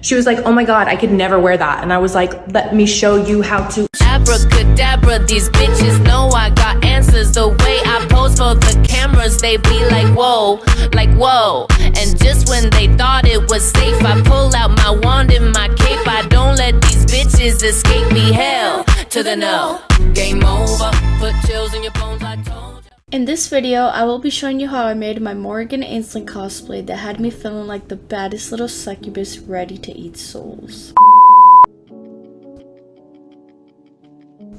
She was like, oh my God, I could never wear that. And I was like, let me show you how to. Abracadabra, these bitches know I got answers. The way I pose for the cameras, they be like, whoa. And just when they thought it was safe, I pull out my wand and my cape. I don't let these bitches escape me. Hell to the no. Game over, put chills in your bones, I told you. In this video, I will be showing you how I made my Morgan Ainslie cosplay that had me feeling like the baddest little succubus ready to eat souls.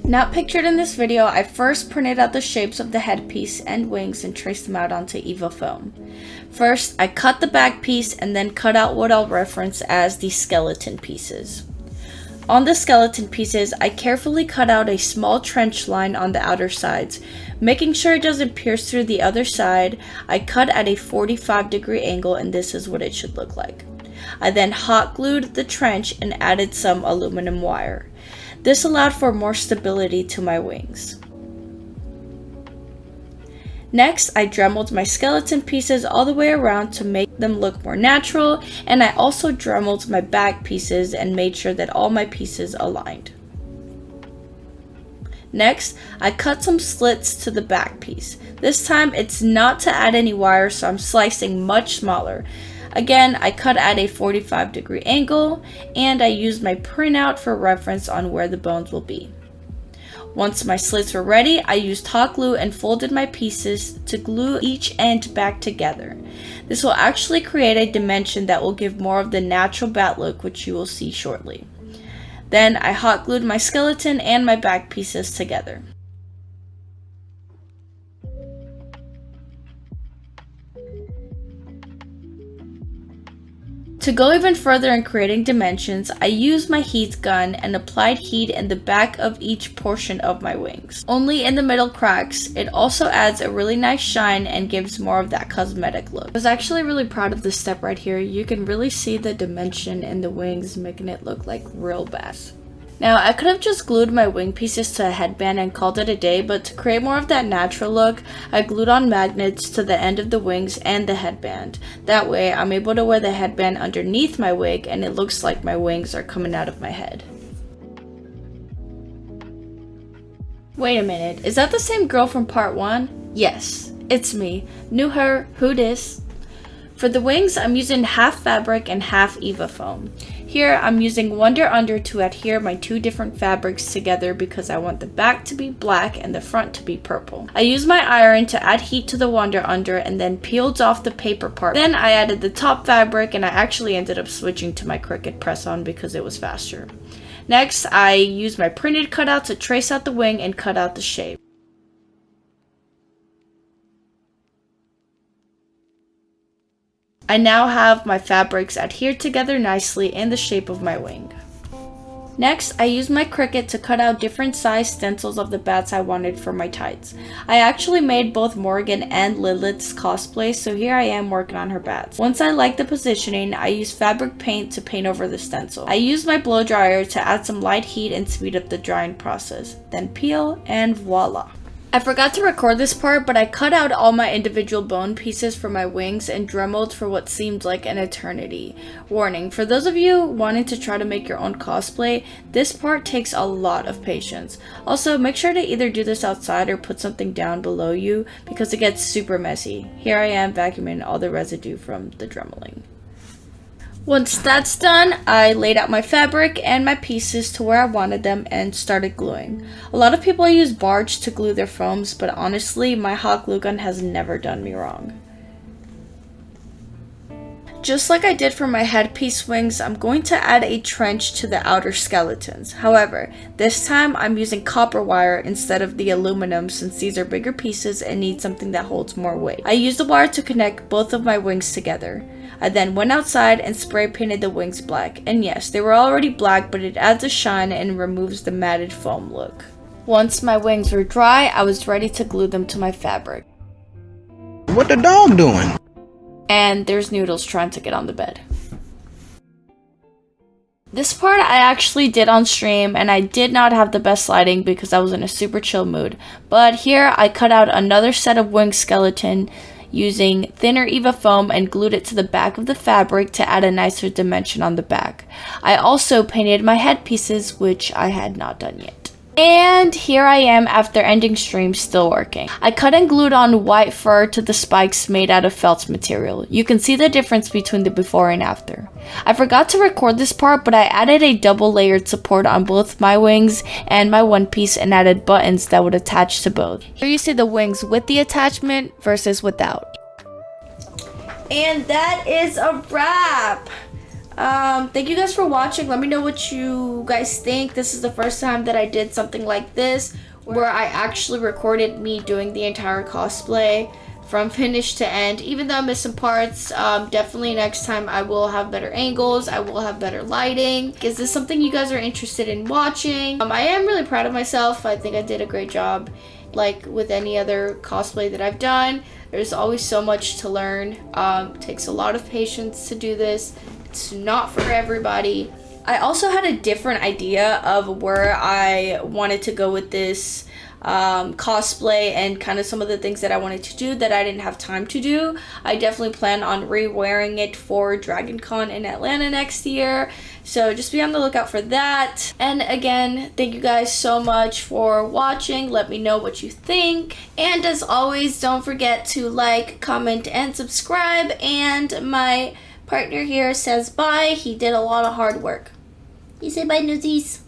Not pictured in this video, I first printed out the shapes of the headpiece and wings and traced them out onto EVA foam. First, I cut the back piece and then cut out what I'll reference as the skeleton pieces. On the skeleton pieces, I carefully cut out a small trench line on the outer sides. Making sure it doesn't pierce through the other side, I cut at a 45-degree angle, and this is what it should look like. I then hot glued the trench and added some aluminum wire. This allowed for more stability to my wings. Next, I dremeled my skeleton pieces all the way around to make them look more natural, and I also dremeled my back pieces and made sure that all my pieces aligned. Next, I cut some slits to the back piece. This time, it's not to add any wire, so I'm slicing much smaller. Again, I cut at a 45-degree angle, and I used my printout for reference on where the bones will be. Once my slits were ready, I used hot glue and folded my pieces to glue each end back together. This will actually create a dimension that will give more of the natural bat look, which you will see shortly. Then I hot glued my skeleton and my back pieces together. To go even further in creating dimensions, I used my heat gun and applied heat in the back of each portion of my wings. Only in the middle cracks. It also adds a really nice shine and gives more of that cosmetic look. I was actually really proud of this step right here. You can really see the dimension in the wings, making it look like real bad. Now, I could have just glued my wing pieces to a headband and called it a day, but to create more of that natural look, I glued on magnets to the end of the wings and the headband. That way, I'm able to wear the headband underneath my wig and it looks like my wings are coming out of my head. Wait a minute, is that the same girl from part 1? Yes, it's me. Knew her, who dis? For the wings, I'm using half fabric and half EVA foam. Here, I'm using Wonder Under to adhere my two different fabrics together because I want the back to be black and the front to be purple. I used my iron to add heat to the Wonder Under and then peeled off the paper part. Then I added the top fabric and I actually ended up switching to my Cricut press-on because it was faster. Next, I used my printed cutout to trace out the wing and cut out the shape. I now have my fabrics adhered together nicely in the shape of my wing. Next, I used my Cricut to cut out different size stencils of the bats I wanted for my tights. I actually made both Morgan and Lilith's cosplay, so here I am working on her bats. Once I liked the positioning, I used fabric paint to paint over the stencil. I used my blow dryer to add some light heat and speed up the drying process. Then peel and voila. I forgot to record this part, but I cut out all my individual bone pieces for my wings and dremeled for what seemed like an eternity. Warning, for those of you wanting to try to make your own cosplay, this part takes a lot of patience. Also, make sure to either do this outside or put something down below you because it gets super messy. Here I am vacuuming all the residue from the dremeling. Once that's done, I laid out my fabric and my pieces to where I wanted them and started gluing. A lot of people use barge to glue their foams, but honestly, my hot glue gun has never done me wrong. Just like I did for my headpiece wings, I'm going to add a trench to the outer skeletons. However, this time I'm using copper wire instead of the aluminum since these are bigger pieces and need something that holds more weight. I used the wire to connect both of my wings together. I then went outside and spray painted the wings black. And yes, they were already black, but it adds a shine and removes the matted foam look. Once my wings were dry, I was ready to glue them to my fabric. What the dog doing? And there's Noodles trying to get on the bed. This part I actually did on stream and I did not have the best lighting because I was in a super chill mood. But here I cut out another set of wing skeleton using thinner Eva foam and glued it to the back of the fabric to add a nicer dimension on the back. I also painted my headpieces, which I had not done yet. And here I am after ending stream, still working. I cut and glued on white fur to the spikes made out of felt material. You can see the difference between the before and after. I forgot to record this part, but I added a double layered support on both my wings and my one piece and added buttons that would attach to both. Here you see the wings with the attachment versus without. And that is a wrap. Thank you guys for watching. Let me know what you guys think. This is the first time that I did something like this where I actually recorded me doing the entire cosplay from finish to end. Even though I missed some parts, definitely next time I will have better angles, I will have better lighting. Is this something you guys are interested in watching? I am really proud of myself. I think I did a great job. Like with any other cosplay that I've done, there's always so much to learn. It takes a lot of patience to do this. It's not for everybody. I also had a different idea of where I wanted to go with this cosplay and kind of some of the things that I wanted to do that I didn't have time to do. I definitely plan on re-wearing it for Dragon Con in Atlanta next year. So just be on the lookout for that. And again, thank you guys so much for watching. Let me know what you think. And as always, don't forget to like, comment, and subscribe. And my partner here says bye. He did a lot of hard work. You say bye, newsies.